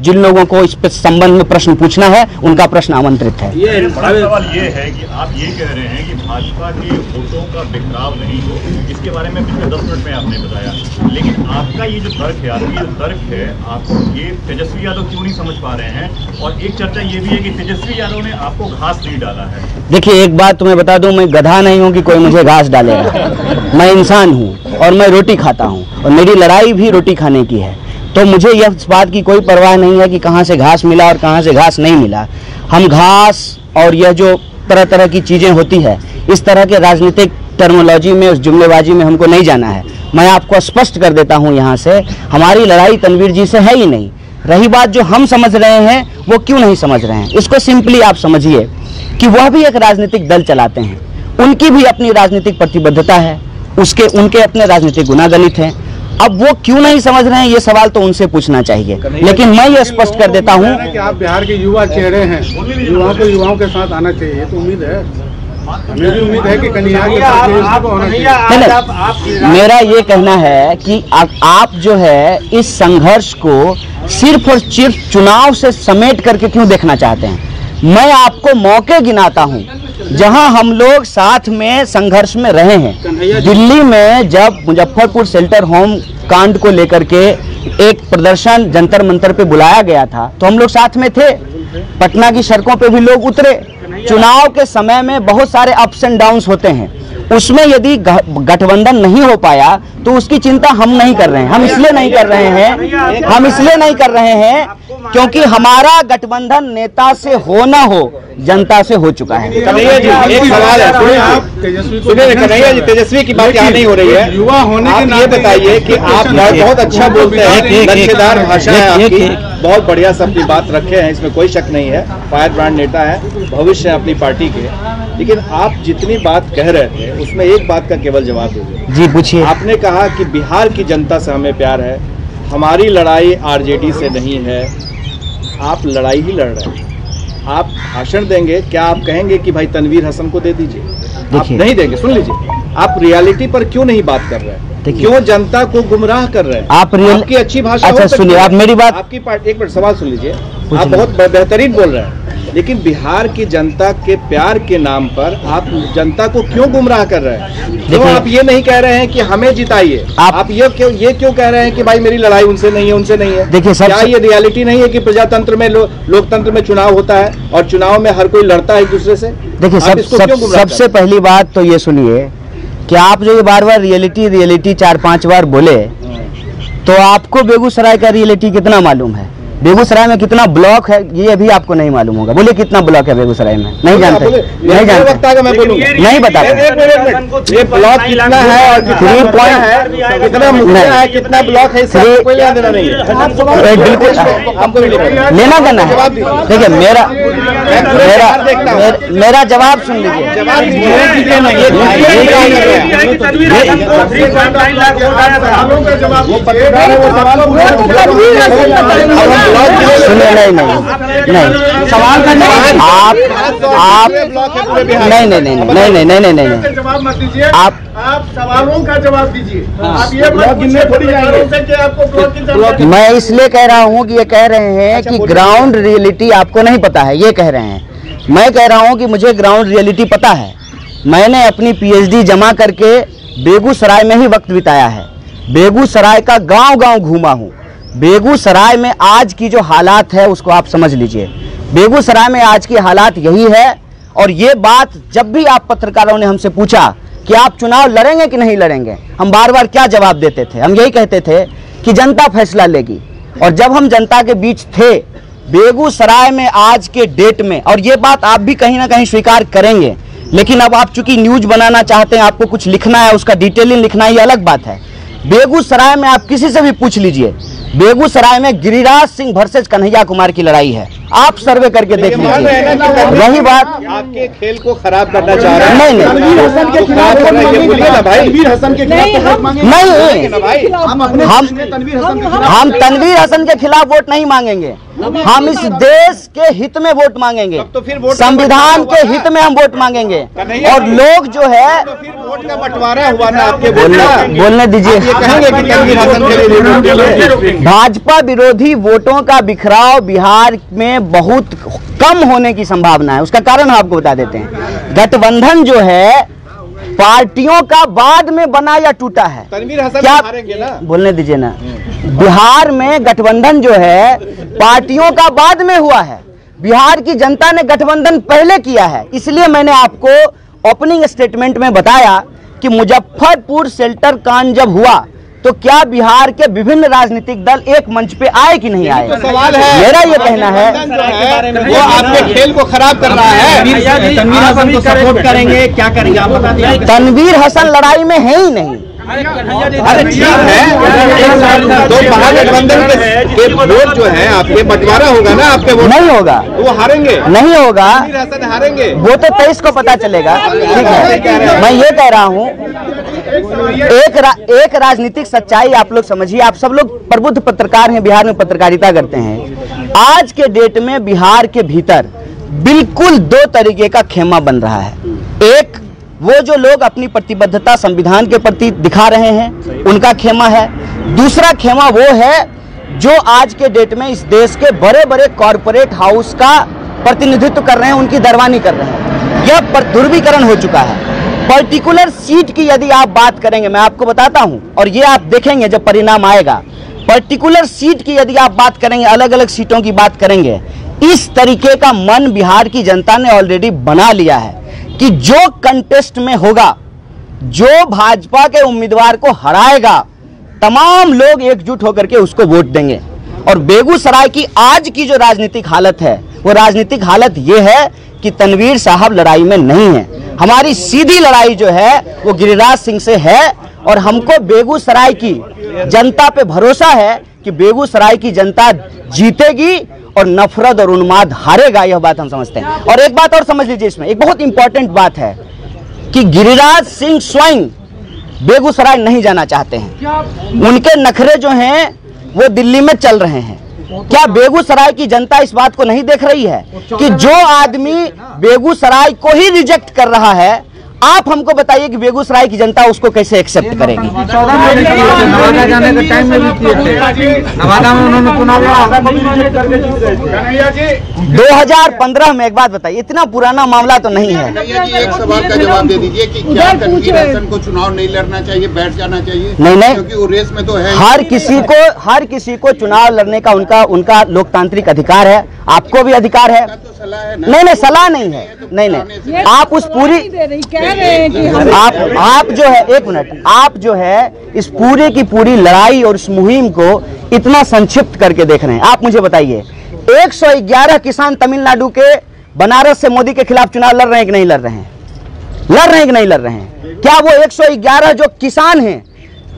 जिन लोगों को इस संबंध में प्रश्न पूछना है उनका प्रश्न आमंत्रित है। ये बड़ा सवाल ये है कि आप ये कह रहे हैं कि भाजपा के वोटों का बिखराव नहीं हो, इसके बारे में पिछले 10 मिनट में आपने बताया, लेकिन आपका ये जो तर्क है, आपकी जो तर्क है, आप ये तेजस्वी यादव क्यों नहीं समझ पा रहे हैं? और एक चर्चा ये भी है कि तेजस्वी यादव ने आपको घास नहीं डाला है। देखिए, एक बात तुम्हें बता दूं, मैं गधा नहीं हूं कि कोई मुझे घास डालेगा। मैं इंसान हूं और मैं रोटी खाता हूं और मेरी लड़ाई भी रोटी खाने की है। तो मुझे यह बात की कोई परवाह नहीं है कि कहां से घास मिला और कहां से घास नहीं मिला। हम घास और यह जो तरह तरह की चीजें होती है, इस तरह के राजनीतिक टर्मोलॉजी में, उस जुमलेबाजी में हमको नहीं जाना है। मैं आपको स्पष्ट कर देता हूं यहाँ से, हमारी लड़ाई तनवीर जी से है ही नहीं। रही बात जो हम समझ रहे हैं, वो क्यों नहीं समझ रहे हैं, इसको सिंपली आप समझिए कि वह भी एक राजनीतिक दल चलाते हैं, उनकी भी अपनी राजनीतिक प्रतिबद्धता है, उनके अपने राजनीतिक गुनागणित हैं। अब वो क्यों नहीं समझ रहे हैं, ये सवाल तो उनसे पूछना चाहिए। लेकिन मैं ये स्पष्ट कर देता हूँ कि आप बिहार के युवा चेहरे हैं, युवाओं को युवाओं के साथ आना चाहिए, तो उम्मीद है, हमें भी उम्मीद है कि कन्हैया के साथ होना चाहिए। मेरा ये कहना है कि आप जो है इस संघर्ष को सिर्फ और सिर्फ चुनाव से समेट करके क्यों देखना चाहते हैं। मैं आपको मौके गिनाता हूं जहां हम लोग साथ में संघर्ष में रहे हैं। दिल्ली में जब मुजफ्फरपुर शेल्टर होम कांड को लेकर के एक प्रदर्शन जंतर मंतर पे बुलाया गया था, तो हम लोग साथ में थे। पटना की सड़कों पे भी लोग उतरे। चुनाव के समय में बहुत सारे अप्स एंड डाउन्स होते हैं, उसमें यदि गठबंधन नहीं हो पाया तो उसकी चिंता हम नहीं कर रहे हैं। हम इसलिए नहीं कर रहे हैं क्योंकि हमारा गठबंधन नेता से हो ना हो, जनता से हो चुका है। कन्हैया जी, एक सवाल है, सुनिए कन्हैया जी, तेजस्वी की बात यहाँ नहीं हो रही है। युवा होने आप ये बताइए कि आप बहुत अच्छा बोलते हैं, लक्ष्यदार भाषा है आपकी, बहुत बढ़िया सब की बात रखे हैं, इसमें कोई शक नहीं है। फायर ब्रांड नेता है, भविष्य है अपनी पार्टी के, लेकिन आप जितनी बात कह रहे थे उसमें एक बात का केवल जवाब दीजिए। जी पूछिए। आपने कहा कि बिहार की जनता से हमें प्यार है, हमारी लड़ाई आरजेडी से नहीं है। आप लड़ाई ही लड़ रहे हैं। आप भाषण देंगे, क्या आप कहेंगे कि भाई तनवीर हसन को दे दीजिए? आप नहीं देंगे। सुन लीजिए, आप रियलिटी पर क्यों नहीं बात कर रहे हैं, क्यों जनता को गुमराह कर रहे हैं? आपकी अच्छी भाषा, अच्छा सुनिए, आप मेरी बात, आपकी पार्टी, एक मिनट सवाल सुन लीजिए, आप बहुत बेहतरीन बोल रहे हैं, लेकिन बिहार की जनता के प्यार के नाम पर आप जनता को क्यों गुमराह कर रहे हैं? क्यों आप ये नहीं कह रहे हैं कि हमें जिताइए? आप ये क्यों कह रहे हैं कि भाई मेरी लड़ाई उनसे नहीं है? देखिए, क्या ये रियलिटी नहीं है कि प्रजातंत्र में, लोकतंत्र में चुनाव होता है और चुनाव में हर कोई लड़ता है एक दूसरे से? देखिए, सबसे पहली बात तो ये सुनिए कि आप जो ये बार बार रियलिटी 4-5 बार बोले, तो आपको बेगूसराय का रियलिटी कितना मालूम है? बेगूसराय में कितना ब्लॉक है ये अभी आपको नहीं मालूम होगा। बोले कितना ब्लॉक है बेगूसराय में? नहीं जानते? नहीं जानते? नहीं बता रहे। ये ब्लॉक कितना है और 3 पॉइंट है, कितना मुद्दा है, कितना ब्लॉक है, इससे कोई लेना देना नहीं है। बिल्कुल हमको लेना देना है। देखिए, मेरा जवाब सुन लीजिए। सुनिए, नहीं सवाल का आप नहीं जवाब मत दीजिए, आप सवालों का जवाब दीजिए। आप ये आपको मैं इसलिए कह रहा हूँ कि ये कह रहे हैं कि ग्राउंड रियलिटी आपको नहीं पता है, ये कह रहे हैं। मैं कह रहा हूँ कि मुझे ग्राउंड रियलिटी पता है। मैंने अपनी PhD जमा करके बेगूसराय में ही वक्त बिताया है। बेगूसराय का गांव घूमा हूँ। बेगूसराय में आज की जो हालात है उसको आप समझ लीजिए। बेगूसराय में आज की हालात यही है। और ये बात जब भी आप पत्रकारों ने हमसे पूछा कि आप चुनाव लड़ेंगे कि नहीं लड़ेंगे, हम बार बार क्या जवाब देते थे? हम यही कहते थे कि जनता फैसला लेगी। और जब हम जनता के बीच थे बेगूसराय में आज के डेट में, और ये बात आप भी कहीं ना कहीं स्वीकार करेंगे, लेकिन अब आप चूंकि न्यूज बनाना चाहते हैं, आपको कुछ लिखना है, उसका डिटेलिंग लिखना है, ये अलग बात है। बेगूसराय में आप किसी से भी पूछ लीजिए, बेगूसराय में गिरिराज सिंह वर्सेस कन्हैया कुमार की लड़ाई है। आप सर्वे करके देख लीजिए। वही बात आपके खेल को खराब करना चाह रहे हैं। नहीं हम तनवीर हसन के खिलाफ वोट नहीं मांगेंगे। हम इस देश के हित में वोट मांगेंगे, संविधान के हित में हम वोट मांगेंगे। और लोग जो है, फिर वोट का बंटवारा हुआ ना आपके बोलने दीजिए। कहेंगे कि तनवीर हसन के लिए भाजपा विरोधी वोटों का बिखराव बिहार में बहुत कम होने की संभावना है। उसका कारण हम आपको बता देते हैं। गठबंधन जो है पार्टियों का बाद में बना या टूटा है। तनवीर हसन क्या हारेंगे ना? बोलने दीजिए ना। बिहार में गठबंधन जो है पार्टियों का बाद में हुआ है। बिहार की जनता ने गठबंधन पहले किया है। इसलिए मैंने आपको ओपनिंग स्टेटमेंट में बताया कि मुजफ्फरपुर शेल्टर कांड जब हुआ तो क्या बिहार के विभिन्न राजनीतिक दल एक मंच पे आए कि नहीं आए? तो सवाल है, मेरा ये कहना है वो आपके खेल को खराब कर रहा है। तनवीर हसन को सपोर्ट करेंगे, क्या करेंगे आप बता दीजिए। तनवीर हसन लड़ाई में है ही नहीं। अरे ठीक है, तो महागठबंधन के वोट जो है आपके बंटवारा होगा ना, आपके वोट नहीं होगा, तो वो हारेंगे, नहीं होगा। तनवीर हसन हारेंगे, वो तो 23 को पता चलेगा। ठीक है, मैं ये कह रहा हूँ एक राजनीतिक सच्चाई आप लोग समझिए। आप सब लोग प्रबुद्ध पत्रकार हैं, बिहार में पत्रकारिता करते हैं। आज के डेट में बिहार के भीतर बिल्कुल दो तरीके का खेमा बन रहा है। एक, वो जो लोग अपनी प्रतिबद्धता संविधान के प्रति दिखा रहे हैं उनका खेमा है। दूसरा खेमा वो है जो आज के डेट में इस देश के बड़े बड़े कॉरपोरेट हाउस का प्रतिनिधित्व कर रहे हैं, उनकी दरबानी कर रहे हैं। यह ध्रुवीकरण हो चुका है। पर्टिकुलर सीट की यदि आप बात करेंगे, मैं आपको बताता हूं और ये आप देखेंगे जब परिणाम आएगा। पर्टिकुलर सीट की यदि आप बात करेंगे, अलग अलग सीटों की बात करेंगे, इस तरीके का मन बिहार की जनता ने ऑलरेडी बना लिया है कि जो कंटेस्ट में होगा, जो भाजपा के उम्मीदवार को हराएगा, तमाम लोग एकजुट होकर के उसको वोट देंगे। और बेगूसराय की आज की जो राजनीतिक हालत है, वो राजनीतिक हालत ये है कि तनवीर साहब लड़ाई में नहीं है। हमारी सीधी लड़ाई जो है वो गिरिराज सिंह से है और हमको बेगूसराय की जनता पे भरोसा है कि बेगूसराय की जनता जीतेगी और नफरत और उन्माद हारेगा। यह बात हम समझते हैं। और एक बात और समझ लीजिए, इसमें एक बहुत इंपॉर्टेंट बात है कि गिरिराज सिंह स्वयं बेगूसराय नहीं जाना चाहते हैं। उनके नखरे जो हैं वो दिल्ली में चल रहे हैं। क्या बेगूसराय की जनता इस बात को नहीं देख रही है कि जो आदमी बेगूसराय को ही रिजेक्ट कर रहा है, आप हमको बताइए कि बेगूसराय की जनता उसको कैसे एक्सेप्ट करेगी? नवादा जाने के टाइम में भी किए थे, नवादा में उन्होंने चुनाव 2015 में। एक बात बताइए, इतना पुराना मामला तो नहीं है। एक सवाल का जवाब दे दीजिए कि क्या तनवीर हसन को चुनाव नहीं लड़ना चाहिए, बैठ जाना चाहिए? नहीं, क्योंकि वो रेस में तो है। हर किसी को चुनाव लड़ने का उनका लोकतांत्रिक अधिकार है। आपको भी अधिकार है। नहीं, सलाह नहीं है। नहीं, आप उस पूरी आप जो है, एक मिनट, आप जो है इस पूरे की पूरी लड़ाई और इस मुहिम को इतना संक्षिप्त करके देख रहे हैं। आप मुझे बताइए, 111 किसान तमिलनाडु के बनारस से मोदी के खिलाफ चुनाव लड़ रहे हैं कि नहीं लड़ रहे हैं? लड़ रहे हैं कि नहीं लड़ रहे हैं? क्या वो 111 जो किसान हैं,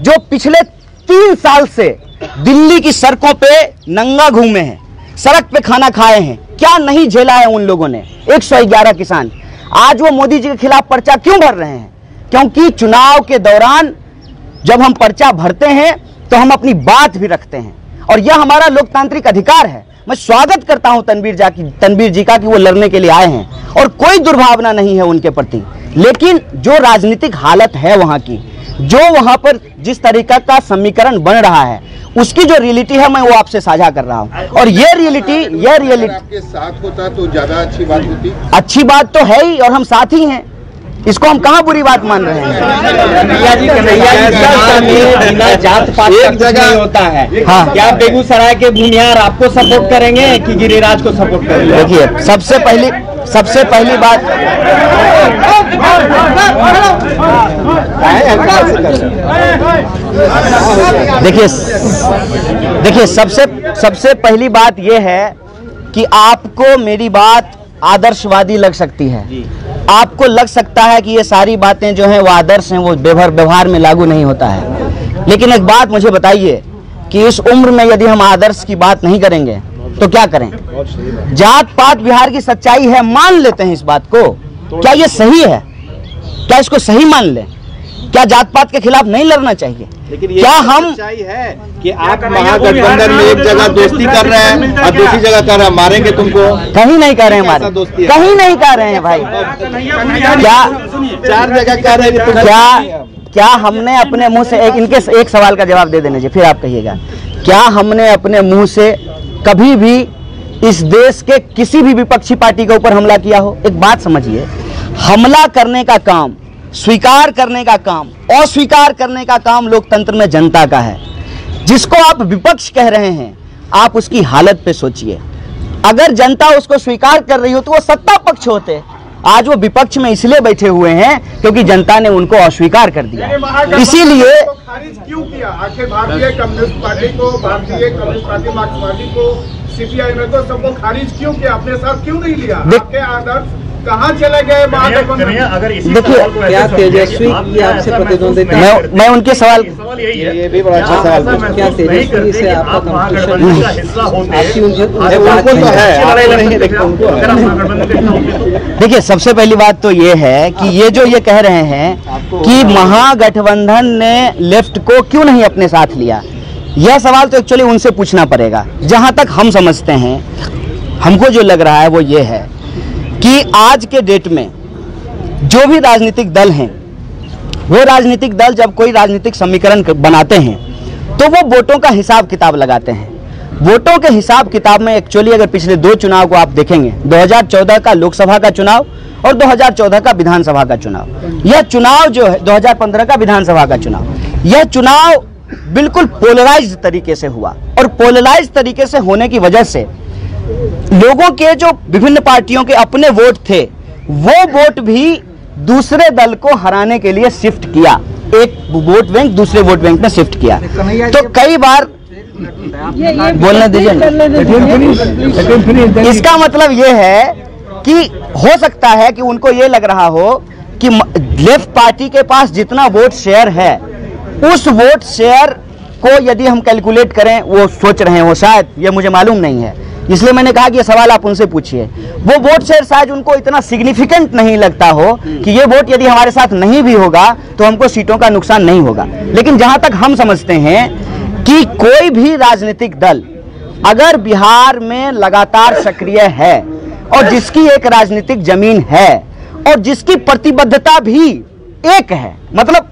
जो पिछले 3 साल से दिल्ली की सड़कों पे नंगा घूमे हैं, सड़क पे खाना खाए हैं, क्या नहीं झेला है उन लोगों ने? 111 किसान आज वो मोदी जी के खिलाफ पर्चा क्यों भर रहे हैं? क्योंकि चुनाव के दौरान जब हम पर्चा भरते हैं तो हम अपनी बात भी रखते हैं और यह हमारा लोकतांत्रिक अधिकार है। मैं स्वागत करता हूं तनवीर जी का कि वो लड़ने के लिए आए हैं और कोई दुर्भावना नहीं है उनके प्रति। लेकिन जो राजनीतिक हालत है वहां की, जो वहां पर जिस तरीका का समीकरण बन रहा है, उसकी जो रियलिटी है मैं वो आपसे साझा कर रहा हूं। और ये रियलिटी आपके साथ होता तो ज्यादा अच्छी बात होती। अच्छी बात तो है ही और हम साथ ही हैं, इसको हम कहां बुरी बात मान रहे हैं? जात पात एक जगह होता है। हाँ, क्या बेगूसराय के भूमिहार आपको सपोर्ट करेंगे कि गिरिराज को सपोर्ट करेंगे? देखिए, सबसे पहली बात देखिए सबसे पहली बात यह है कि आपको मेरी बात आदर्शवादी लग सकती है। आपको लग सकता है कि ये सारी बातें जो हैं वो आदर्श हैं, वो व्यवहार में लागू नहीं होता है। लेकिन एक बात मुझे बताइए कि इस उम्र में यदि हम आदर्श की बात नहीं करेंगे तो क्या करें? जात पात बिहार की सच्चाई है, मान लेते हैं इस बात को। क्या ये सही है? क्या इसको सही मान ले? क्या जात पात के खिलाफ नहीं लड़ना चाहिए? लेकिन ये क्या हम सच्चाई है कि आप महागठबंधन में एक जगह दोस्ती कर रहे हैं और दूसरी जगह कर रहे हैं मारेंगे तुमको? कहीं नहीं कह रहे हैं, हमारे दोस्ती है? कहीं नहीं कह रहे हैं भाई। क्या 4 जगह कर रहे हैं? क्या हमने अपने मुंह से एक सवाल का जवाब दे देने चाहिए, फिर आप कहिएगा। क्या हमने अपने मुंह से कभी भी इस देश के किसी भी विपक्षी पार्टी के ऊपर हमला किया हो? एक बात समझिए, हमला करने का काम, स्वीकार करने का काम, अस्वीकार करने का काम लोकतंत्र में जनता का है। जिसको आप विपक्ष कह रहे हैं, आप उसकी हालत पे सोचिए। अगर जनता उसको स्वीकार कर रही हो तो वो सत्ता पक्ष होते। आज वो विपक्ष में इसलिए बैठे हुए हैं क्योंकि जनता ने उनको अस्वीकार कर दिया। इसीलिए खारिज क्यों किया? आखिर भारतीय कम्युनिस्ट पार्टी को, भारतीय कम्युनिस्ट पार्टी, मार्क्सवादी को, सीपीआई में तो सबको खारिज क्यों किया? अपने साथ क्यों नहीं लिया? आपके आदर्श कहाँ चले गए? अगर इसी देखिए, क्या तेजस्वी की आपसे प्रतिद्वंदिता? मैं उनके सवाल यही है, ये भी बड़ा अच्छा सवाल है। क्या तेजस्वी से आपका महागठबंधन का हिस्सा होते? देखिए, सबसे पहली बात तो ये है कि ये जो ये कह रहे हैं कि महागठबंधन ने लेफ्ट को क्यों नहीं अपने साथ लिया, यह सवाल तो एक्चुअली उनसे पूछना पड़ेगा। जहां तक हम समझते हैं, हमको जो लग रहा है वो ये है कि आज के डेट में जो भी राजनीतिक दल हैं, वो राजनीतिक दल जब कोई राजनीतिक समीकरण बनाते हैं तो वो वोटों का हिसाब किताब लगाते हैं। वोटों के हिसाब किताब में एक्चुअली अगर पिछले दो चुनाव को आप देखेंगे, 2014 का लोकसभा का चुनाव और 2014 का विधानसभा का चुनाव, यह चुनाव जो है 2015 का विधानसभा का चुनाव, यह चुनाव बिल्कुल पोलराइज्ड तरीके से हुआ। और पोलराइज्ड तरीके से होने की वजह से लोगों के जो विभिन्न पार्टियों के अपने वोट थे, वो वोट भी दूसरे दल को हराने के लिए शिफ्ट किया। एक वोट बैंक दूसरे वोट बैंक में शिफ्ट किया। तो कई बार बोलने दीजिए। इसका मतलब ये है कि हो सकता है कि उनको ये लग रहा हो कि लेफ्ट पार्टी के पास जितना वोट शेयर है, उस वोट शेयर को यदि हम कैलकुलेट करें, वो सोच रहे हैं, वो शायद, ये मुझे मालूम नहीं है, इसलिए मैंने कहा कि ये सवाल आप उनसे पूछिए। वो वोट शेयर शायद उनको इतना सिग्निफिकेंट नहीं लगता हो कि ये वोट यदि हमारे साथ नहीं भी होगा तो हमको सीटों का नुकसान नहीं होगा। लेकिन जहां तक हम समझते हैं कि कोई भी राजनीतिक दल अगर बिहार में लगातार सक्रिय है और जिसकी एक राजनीतिक जमीन है और जिसकी प्रतिबद्धता भी एक है, मतलब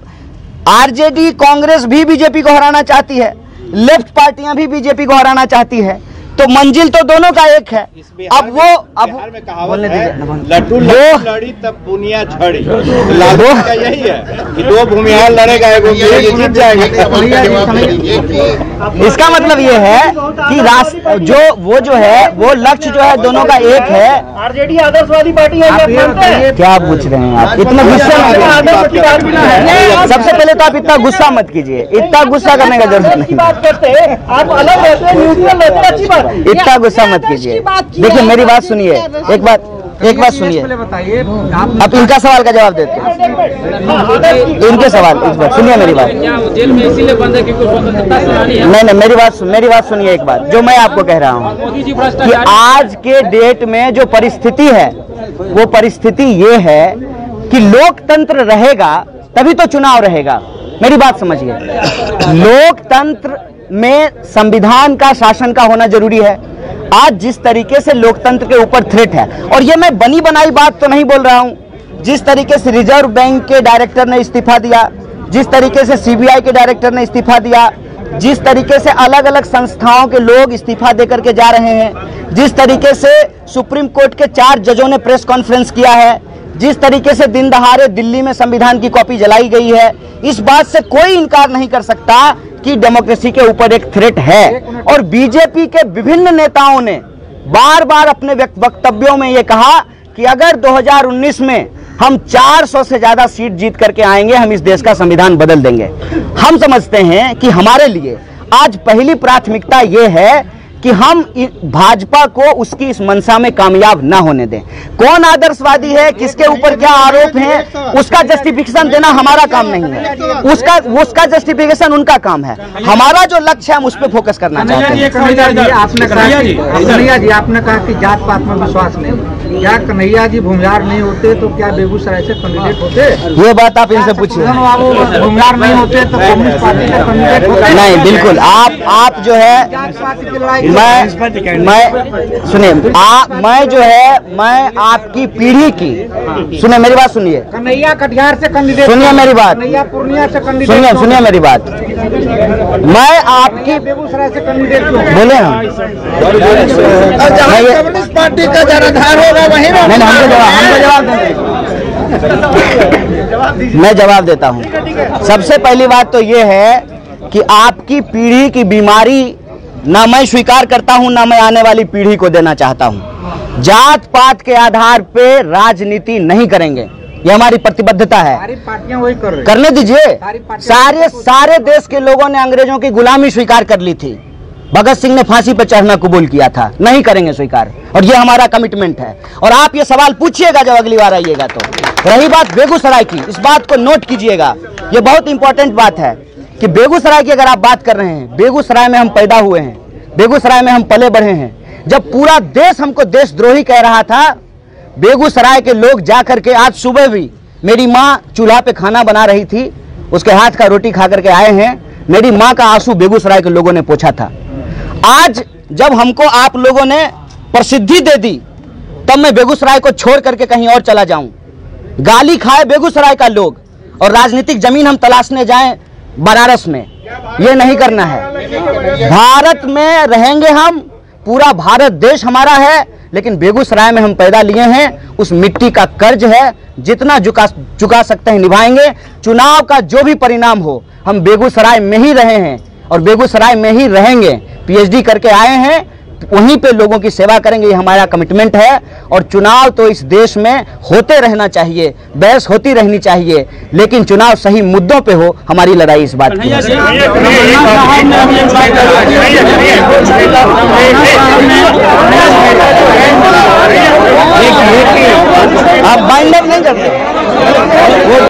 आरजेडी, कांग्रेस भी बीजेपी को हराना चाहती है, लेफ्ट पार्टियां भी बीजेपी को हराना चाहती है, तो मंजिल तो दोनों का एक है। अब वो बिहार में कहावत है, लड्डू लड़ी तब बुनिया झड़ी। लागू का यही है कि दो भूमिहार लड़ेगा, एगो जीत जाएगा। इसका मतलब ये है कि राष्ट्र जो वो लक्ष्य जो है दोनों का एक है। आरजेडी आदर्शवादी पार्टी है। क्या पूछ रहे हैं आप? इतना गुस्सा मत। सबसे पहले तो आप इतना गुस्सा मत कीजिए, इतना गुस्सा करने का जरूरत नहीं। बात करते हैं आप अलग रहते हैं, न्यूट्रल रहते हैं, अच्छी बात। इतना गुस्सा मत कीजिए। देखिए, मेरी बात सुनिए, एक बात सुनिए। बताइए, आप इनका सवाल का जवाब देते हैं। इनके सवाल इस बात सुनिए, मेरी बात। जेल में इसीलिए बंद है क्योंकि स्वतंत्रता सेनानी है। नहीं, मेरी बात सुनिए। एक बात जो मैं आपको कह रहा हूँ कि आज के डेट में जो परिस्थिति है, वो परिस्थिति ये है कि लोकतंत्र रहेगा तभी तो चुनाव रहेगा। मेरी बात समझिए, लोकतंत्र में संविधान का, शासन का होना जरूरी है। आज जिस तरीके से लोकतंत्र के ऊपर थ्रेट है, और ये मैं बनी बनाई बात तो नहीं बोल रहा हूं, जिस तरीके से रिजर्व बैंक के डायरेक्टर ने इस्तीफा दिया, जिस तरीके से सीबीआई के डायरेक्टर ने इस्तीफा दिया, जिस तरीके से अलग अलग संस्थाओं के लोग इस्तीफा देकर के जा रहे हैं, जिस तरीके से सुप्रीम कोर्ट के 4 जजों ने प्रेस कॉन्फ्रेंस किया है, जिस तरीके से दिन दहाड़े दिल्ली में संविधान की कॉपी जलाई गई है, इस बात से कोई इनकार नहीं कर सकता कि डेमोक्रेसी के ऊपर एक थ्रेट है। और बीजेपी के विभिन्न नेताओं ने बार बार अपने वक्तव्यों में यह कहा कि अगर 2019 में हम 400 से ज्यादा सीट जीत करके आएंगे, हम इस देश का संविधान बदल देंगे। हम समझते हैं कि हमारे लिए आज पहली प्राथमिकता यह है कि हम भाजपा को उसकी इस मंशा में कामयाब ना होने दें। कौन आदर्शवादी है, किसके ऊपर क्या आरोप है, उसका जस्टिफिकेशन देना हमारा काम नहीं है, उसका जस्टिफिकेशन उनका काम है। हमारा जो लक्ष्य है हम उस पर फोकस करना चाहते हैं। कन्हैया जी, आपने कहा कि जात पात में विश्वास नहीं, क्या कन्हैया जी भूमिहार नहीं होते तो क्या बेगूसराय से कैंडिडेट होते? ये बात आप इनसे पूछिए। भूमिहार नहीं होते तो कम्युनिस्ट पार्टी का कैंडिडेट होते? नहीं, बिल्कुल। आप जो है, मैं सुनिए, मैं जो है, मैं आपकी पीढ़ी की, सुनिए मेरी बात सुनिए, कन्हैया कटिहार से कैंडिडेट, सुनिए मेरी बात, कन्हैया पूर्णिया से कैंडिडेट, सुनिए मेरी बात। मैं आपकी बेगूसराय से कैंडिडेट क्यों बोले हम कम्युनिस्ट पार्टी का जनाधार होगा वहीं ना। मैं जवाब देता हूँ। सबसे पहली बात तो ये है कि आपकी पीढ़ी की बीमारी ना मैं स्वीकार करता हूँ, ना मैं आने वाली पीढ़ी को देना चाहता हूँ। जात पात के आधार पे राजनीति नहीं करेंगे, ये हमारी प्रतिबद्धता है। सारी पार्टियां वही कर रही करने दीजिए। सारे देश के लोगों ने अंग्रेजों की गुलामी स्वीकार कर ली थी। भगत सिंह ने फांसी पर चढ़ना कबूल किया था, नहीं करेंगे स्वीकार, और ये हमारा कमिटमेंट है। और आप ये सवाल पूछिएगा जब अगली बार आइएगा तो। रही बात बेगूसराय की, इस बात को नोट कीजिएगा, ये बहुत इंपॉर्टेंट बात है कि बेगूसराय की अगर आप बात कर रहे हैं, बेगूसराय में हम पैदा हुए हैं, बेगूसराय में हम पले बढ़े हैं। जब पूरा देश हमको देशद्रोही कह रहा था, बेगूसराय के लोग जाकर के, आज सुबह भी मेरी माँ चूल्हा पे खाना बना रही थी, उसके हाथ का रोटी खा करके आए हैं, मेरी माँ का आंसू बेगूसराय के लोगों ने पोंछा था। आज जब हमको आप लोगों ने प्रसिद्धि दे दी, तब मैं बेगूसराय को छोड़ करके कहीं और चला जाऊं? गाली खाए बेगूसराय का लोग और राजनीतिक जमीन हम तलाशने जाएं बनारस में, ये नहीं करना है। भारत में रहेंगे हम, पूरा भारत देश हमारा है, लेकिन बेगूसराय में हम पैदा लिए हैं, उस मिट्टी का कर्ज है, जितना चुका सकते हैं निभाएंगे। चुनाव का जो भी परिणाम हो, हम बेगूसराय में ही रहे हैं और बेगूसराय में ही रहेंगे। पीएचडी करके आए हैं, वहीं पे लोगों की सेवा करेंगे, ये हमारा कमिटमेंट है। और चुनाव तो इस देश में होते रहना चाहिए, बहस होती रहनी चाहिए, लेकिन चुनाव सही मुद्दों पे हो, हमारी लड़ाई इस बात की है। आप बाइंड अप नहीं करते, वो